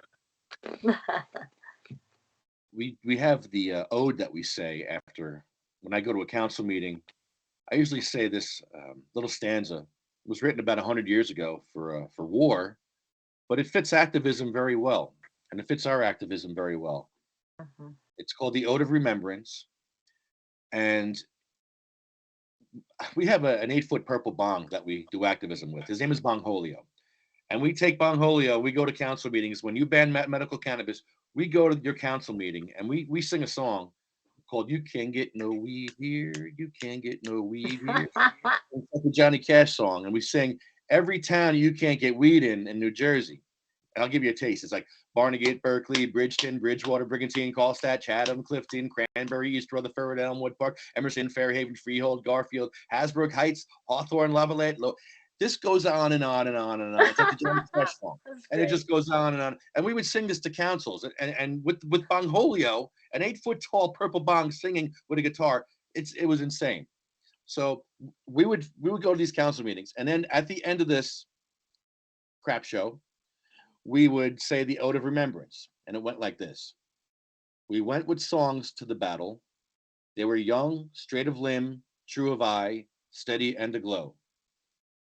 We have the ode that we say after, when I go to a council meeting. I usually say this little stanza. It was written about 100 years ago for war, but it fits activism very well, and it fits our activism very well. It's called the Ode of Remembrance, and we have an 8-foot purple bong that we do activism with. His name is Bong Holio, and we take Bong Holio. We go to council meetings. When you ban medical cannabis, we go to your council meeting and we sing a song called "You Can't Get No Weed Here, You Can't Get No Weed Here." It's like a Johnny Cash song, and we sing every town you can't get weed in New Jersey. And I'll give you a taste. It's like Barnegat, Berkeley, Bridgeton, Bridgewater, Brigantine, Callstadt, Chatham, Clifton, Cranberry, East Rutherford, Elmwood Park, Emerson, Fairhaven, Freehold, Garfield, Hasbrook Heights, Hawthorne, Lavallette. This goes on and on and on and on. It's like a Johnny Cash song. And it just goes on and on. And we would sing this to councils. And with Bong Holio, an 8-foot tall purple bong singing with a guitar, it was insane. So we would go to these council meetings, and then at the end of this crap show, we would say the Ode of Remembrance, and it went like this. We went with songs to the battle. They were young, straight of limb, true of eye, steady and aglow.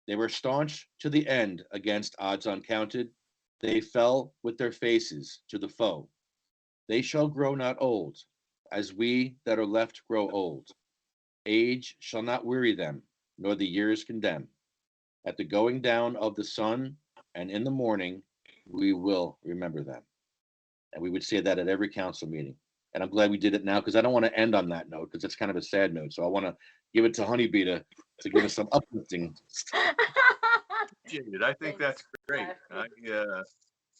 They were staunch to the end against odds uncounted. They fell with their faces to the foe. They shall grow not old, as we that are left grow old. Age shall not weary them, nor the years condemn. At the going down of the sun and in the morning, we will remember them. And we would say that at every council meeting. And I'm glad we did it now, because I don't want to end on that note, because it's kind of a sad note. So I want to give it to Honeybee to give us some uplifting. I think that's great.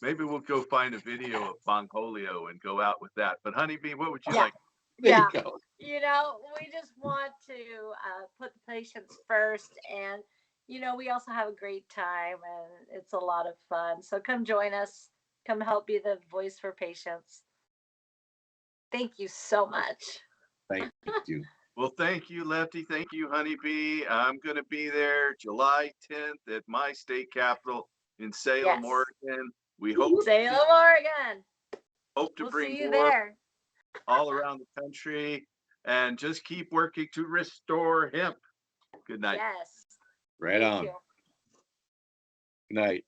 Maybe we'll go find a video of Bong Holio and go out with that. But Honeybee, what would you like? There you go. You know, we just want to put the patients first, and you know, we also have a great time, and it's a lot of fun. So come join us. Come help be the voice for patients. Thank you so much. Thank you. Well, thank you, Lefty. Thank you, Honeybee. I'm going to be there July 10th at my state capitol in Salem, Oregon. We hope Salem, Oregon. Hope to We'll bring see you more there. all around the country, and just keep working to restore hemp. Good night. Yes. Right on. You. Good night.